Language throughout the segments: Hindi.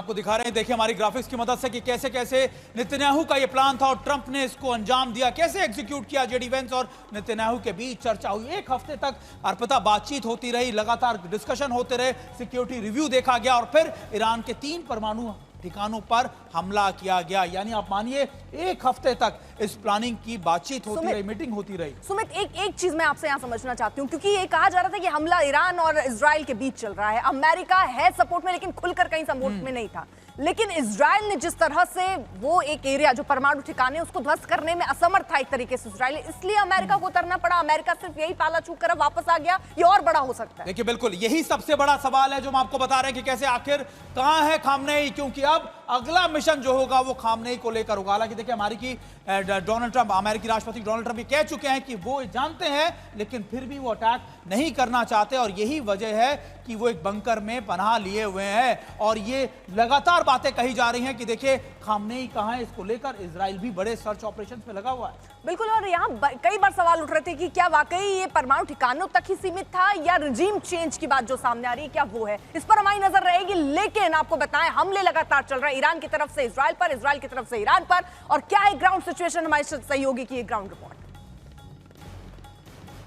आपको दिखा रहे हैं, देखिए हमारी ग्राफिक्स की मदद से कि कैसे कैसे नेतन्याहू का ये प्लान था और ट्रंप ने इसको अंजाम दिया, कैसे एग्जीक्यूट किया। जेडी वेंस और नेतन्याहू के बीच चर्चा हुई, एक हफ्ते तक अर्पिता बातचीत होती रही, लगातार डिस्कशन होते रहे, सिक्योरिटी रिव्यू देखा गया और फिर ईरान के 3 परमाणु ठिकानों पर हमला किया गया। यानी आप मानिए एक हफ्ते तक इस प्लानिंग की बातचीत होती रही, मीटिंग होती रही। सुमित, एक चीज मैं आपसे यहां समझना चाहती हूं, क्योंकि ये कहा जा रहा था कि हमला ईरान और इजराइल के बीच चल रहा है। अमेरिका है सपोर्ट में, लेकिन खुलकर कहीं सपोर्ट में नहीं था। लेकिन इजराइल ने जिस तरह से वो एक एरिया जो परमाणु ठिकाने उसको ध्वस्त करने में असमर्थ था एक तरीके से इजराइल, इसलिए अमेरिका को उतरना पड़ा। अमेरिका सिर्फ यही पाला चूक कर वापस आ गया, ये और बड़ा हो सकता है। देखिए बिल्कुल यही सबसे बड़ा सवाल है जो हम आपको बता रहे हैं कि कैसे आखिर कहां है खामनेई, क्योंकि अब अगला मिशन जो होगा वो खामनेई को लेकर होगा। हालांकि देखिए डोनाल्ड ट्रंप, अमेरिकी राष्ट्रपति डोनाल्ड ट्रंप भी कह चुके हैं कि वो जानते हैं लेकिन फिर भी वो अटैक नहीं करना चाहते और यही वजह है कि वो एक बंकर में पनाह लिए हुए हैं। और ये लगातार बातें कही जा रही हैं कि देखिए खामनेई कहां है, इसको लेकर इजराइल भी बड़े सर्च ऑपरेशंस में लगा हुआ है। बिल्कुल, और यहाँ कई बार सवाल उठ रहे थे कि क्या वाकई ये परमाणु ठिकानों तक ही सीमित था या रिजीम चेंज की बात जो सामने आ रही है क्या वो है, इस पर हमारी नजर रहेगी। लेकिन आपको बताएं हमले लगातार चल रहे हैं, ईरान की तरफ से इजराइल पर, इजराइल की तरफ से ईरान पर। और क्या है ग्राउंड सिचुएशन, हमारे सहयोगी की ग्राउंड रिपोर्ट।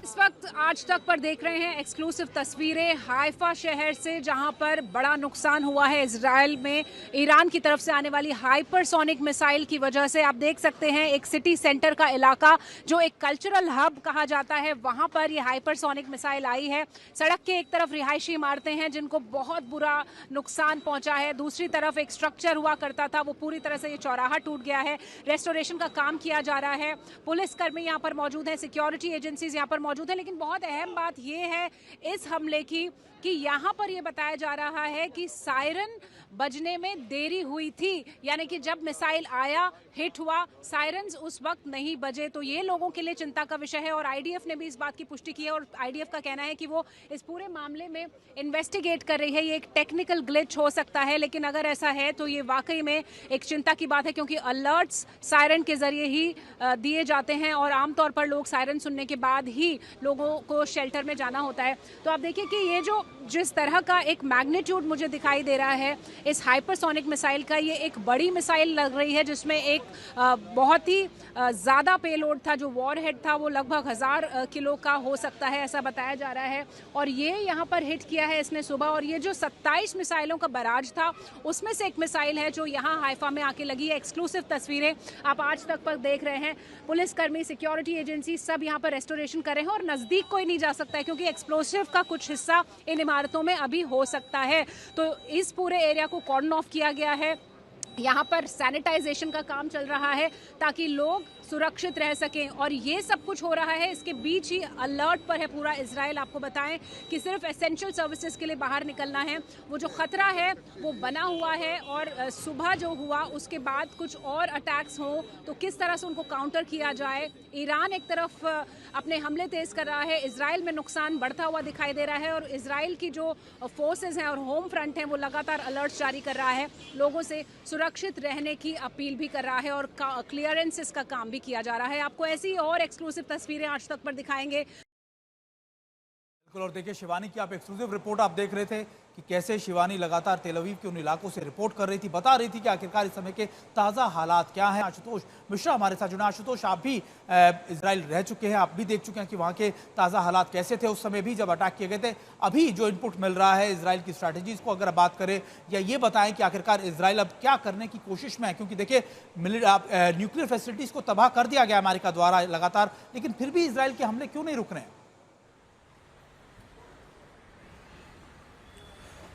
इस वक्त आज तक पर देख रहे हैं एक्सक्लूसिव तस्वीरें हाइफा शहर से, जहां पर बड़ा नुकसान हुआ है इजराइल में ईरान की तरफ से आने वाली हाइपरसोनिक मिसाइल की वजह से। आप देख सकते हैं एक सिटी सेंटर का इलाका जो एक कल्चरल हब कहा जाता है, वहां पर ये हाइपरसोनिक मिसाइल आई है। सड़क के एक तरफ रिहायशी इमारतें हैं जिनको बहुत बुरा नुकसान पहुंचा है, दूसरी तरफ एक स्ट्रक्चर हुआ करता था वो पूरी तरह से ये चौराहा टूट गया है। रेस्टोरेशन का काम किया जा रहा है, पुलिसकर्मी यहाँ पर मौजूद है, सिक्योरिटी एजेंसीज यहाँ पर मौजूद है। लेकिन बहुत अहम बात यह है इस हमले की कि यहाँ पर यह बताया जा रहा है कि सायरन बजने में देरी हुई थी, यानी कि जब मिसाइल आया, हिट हुआ, सायरन्स उस वक्त नहीं बजे। तो ये लोगों के लिए चिंता का विषय है और आईडीएफ ने भी इस बात की पुष्टि की है और आईडीएफ का कहना है कि वो इस पूरे मामले में इन्वेस्टिगेट कर रही है। ये एक टेक्निकल ग्लिच हो सकता है, लेकिन अगर ऐसा है तो ये वाकई में एक चिंता की बात है, क्योंकि अलर्ट्स सायरन के जरिए ही दिए जाते हैं और आमतौर पर लोग सायरन सुनने के बाद ही लोगों को शेल्टर में जाना होता है। तो आप देखिए कि ये जिस तरह का एक मैग्नीट्यूड मुझे दिखाई दे रहा है इस हाइपरसोनिक मिसाइल का, ये एक बड़ी मिसाइल लग रही है जिसमें एक बहुत ही ज़्यादा पेलोड था। जो वॉरहेड था वो लगभग 1000 किलो का हो सकता है, ऐसा बताया जा रहा है। और ये यहाँ पर हिट किया है इसने सुबह, और ये जो 27 मिसाइलों का बराज था उसमें से एक मिसाइल है जो यहाँ हाइफा में आके लगी है। एक्सक्लूसिव तस्वीरें आप आज तक पर देख रहे हैं। पुलिसकर्मी, सिक्योरिटी एजेंसी सब यहाँ पर रेस्टोरेशन कर रहे हैं और नज़दीक कोई नहीं जा सकता है क्योंकि एक्सप्लोसिव का कुछ हिस्सा इन इमारतों में अभी हो सकता है। तो इस पूरे एरिया को कॉर्डन ऑफ किया गया है। यहाँ पर सैनिटाइजेशन का काम चल रहा है ताकि लोग सुरक्षित रह सकें और ये सब कुछ हो रहा है। इसके बीच ही अलर्ट पर है पूरा इजराइल। आपको बताएं कि सिर्फ एसेंशियल सर्विसेज के लिए बाहर निकलना है, वो जो खतरा है वो बना हुआ है। और सुबह जो हुआ उसके बाद कुछ और अटैक्स हों तो किस तरह से उनको काउंटर किया जाए। ईरान एक तरफ अपने हमले तेज कर रहा है, इजराइल में नुकसान बढ़ता हुआ दिखाई दे रहा है और इजराइल की जो फोर्सेज हैं और होम फ्रंट हैं वो लगातार अलर्ट जारी कर रहा है, लोगों से सुरक्षित रहने की अपील भी कर रहा है और क्लियरेंसेस का काम भी किया जा रहा है। आपको ऐसी और एक्सक्लूसिव तस्वीरें आज तक पर दिखाएंगे। और देखिए शिवानी की आप एक्सक्लूसिव रिपोर्ट आप देख रहे थे कि कैसे शिवानी लगातार तेल अवीव के उन इलाकों से रिपोर्ट कर रही थी, बता रही थी कि आखिरकार इस समय के ताज़ा हालात क्या हैं। आशुतोष मिश्रा हमारे साथ जुड़े। आशुतोष, आप भी इजराइल रह चुके हैं, आप भी देख चुके हैं कि वहाँ के ताज़ा हालात कैसे थे उस समय भी जब अटैक किए गए थे। अभी जो इनपुट मिल रहा है इजराइल की स्ट्रैटेजीज को अगर बात करें, या ये बताएं कि आखिरकार इजराइल अब क्या करने की कोशिश में है, क्योंकि देखिए न्यूक्लियर फैसिलिटीज को तबाह कर दिया गया अमेरिका द्वारा लगातार, लेकिन फिर भी इजराइल के हमले क्यों नहीं रुक रहे हैं?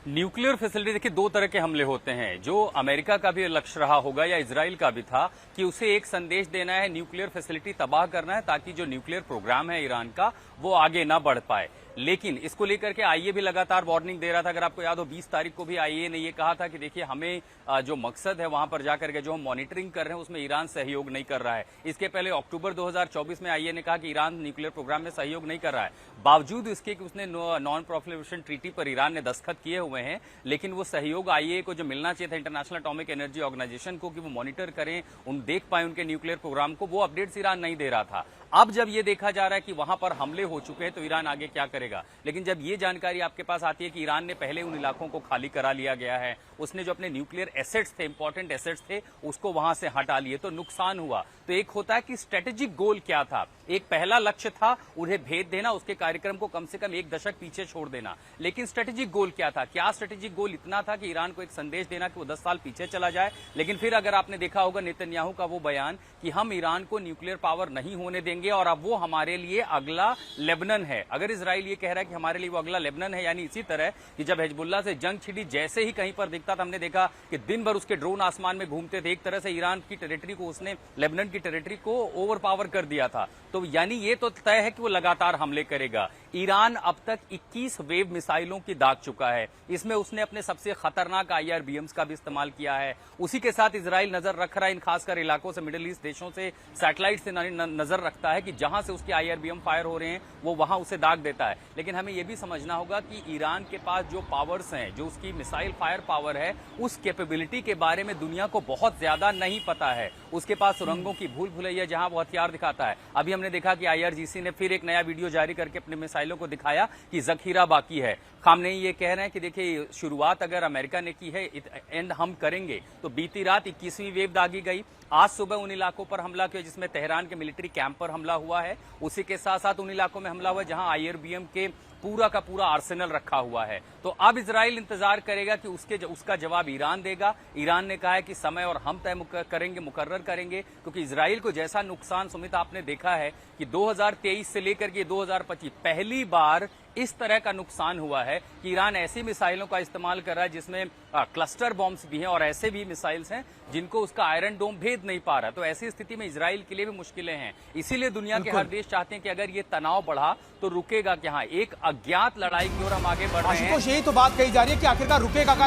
न्यूक्लियर फैसिलिटी, देखिए 2 तरह के हमले होते हैं। जो अमेरिका का भी लक्ष्य रहा होगा या इजराइल का भी था कि उसे एक संदेश देना है, न्यूक्लियर फैसिलिटी तबाह करना है ताकि जो न्यूक्लियर प्रोग्राम है ईरान का वो आगे ना बढ़ पाए। लेकिन इसको लेकर के आईए भी लगातार वार्निंग दे रहा था। अगर आपको याद हो 20 तारीख को भी आईए ने ये कहा था कि देखिए हमें जो मकसद है वहां पर जाकर के जो हम मॉनिटरिंग कर रहे हैं उसमें ईरान सहयोग नहीं कर रहा है। इसके पहले अक्टूबर 2024 में आईए ने कहा कि ईरान न्यूक्लियर प्रोग्राम में सहयोग नहीं कर रहा है। बावजूद इसके कि उसने नॉन प्रोलिफरेशन ट्रीटी पर ईरान ने दस्तखत किए हुए हैं, लेकिन वो सहयोग आईए को जो मिलना चाहिए था इंटरनेशनल एटॉमिक एनर्जी ऑर्गेनाइजेशन को कि वो मॉनिटर करें, उन देख पाए उनके न्यूक्लियर प्रोग्राम को, वो अपडेट्स ईरान नहीं दे रहा था। अब जब ये देखा जा रहा है कि वहां पर हमले हो चुके हैं तो ईरान आगे क्या करेगा। लेकिन जब ये जानकारी आपके पास आती है कि ईरान ने पहले उन इलाकों को खाली करा लिया गया है, उसने जो अपने न्यूक्लियर एसेट्स थे, इंपॉर्टेंट एसेट्स थे, उसको वहां से हटा लिए, तो नुकसान हुआ। तो एक होता है कि स्ट्रेटेजिक गोल क्या था। एक पहला लक्ष्य था उन्हें भेद देना, उसके कार्यक्रम को कम से कम एक दशक पीछे छोड़ देना। लेकिन स्ट्रेटेजिक गोल क्या था? क्या स्ट्रेटेजिक गोल इतना था कि ईरान को एक संदेश देना कि वो 10 साल पीछे चला जाए? लेकिन फिर अगर आपने देखा होगा नेतन्याहू का वो बयान कि हम ईरान को न्यूक्लियर पावर नहीं होने देंगे और अब वो हमारे लिए अगला लेबनान है। अगर इजराइल ये कह रहा है कि हमारे लिए वो अगला लेबनान है, यानी इसी तरह कि जब हिजबुल्लाह से जंग छिड़ी, जैसे ही कहीं पर दिखता था, हमने देखा कि दिन भर उसके ड्रोन आसमान में घूमते थे। एक तरह से ईरान की टेरिटरी को उसने, लेबनान की टेरिटरी को ओवर पावर कर दिया था। तो यानी ये तो तय है कि वो लगातार हमले करेगा। ईरान अब तक 21 वेव मिसाइलों की दाग चुका है। इसमें उसने अपने सबसे खतरनाक IRBMs का भी इस्तेमाल किया है। उसी के साथ इजराइल नजर रख रहा है इन खासकर इलाकों से, मिडिल ईस्ट देशों से सैटेलाइट से नजर रखता है कि जहां से उसके IRBM फायर हो रहे हैं वो वहां उसे दाग देता है। लेकिन हमें यह भी समझना होगा कि ईरान के पास जो पावर्स हैं, जो उसकी मिसाइल फायर पावर है, उस कैपेबिलिटी के बारे में दुनिया को बहुत ज्यादा नहीं पता है। उसके पास सुरंगों की भूल भुलैया जहां वो हथियार दिखाता है। अभी हमने देखा कि IRGC ने फिर एक नया वीडियो जारी करके अपने मिसाइलों को दिखाया कि जखीरा बाकी है। खामनेई ये कह रहे हैं कि देखिए, शुरुआत अगर अमेरिका ने की है, एंड हम करेंगे। तो बीती रात 21वीं वेव दागी गई। आज सुबह उन इलाकों पर हमला किया जिसमें तेहरान के मिलिट्री कैंप पर हमला हुआ है। उसी के साथ साथ उन इलाकों में हमला हुआ है जहां IRBM के पूरा का पूरा आर्सेनल रखा हुआ है। तो अब इजराइल इंतजार करेगा कि उसका जवाब ईरान देगा। ईरान ने कहा है कि समय और हम तय करेंगे, मुकर्रर करेंगे, क्योंकि इजराइल को जैसा नुकसान सुमित आपने देखा है कि 2023 से लेकर के 2025 पहली बार इस तरह का नुकसान हुआ है कि ईरान ऐसी मिसाइलों का इस्तेमाल कर रहा है जिसमें क्लस्टर बॉम्ब्स भी हैं और ऐसे भी मिसाइल्स हैं जिनको उसका आयरन डोम भेद नहीं पा रहा। तो ऐसी स्थिति में इजराइल के लिए भी मुश्किलें हैं। इसीलिए दुनिया के हर देश चाहते हैं कि अगर ये तनाव बढ़ा तो रुकेगा क्या? एक अज्ञात लड़ाई की ओर हम आगे बढ़ रहे हैं। आशुतोष, यही तो बात कही जा रही है कि आखिरकार रुकेगा क्या?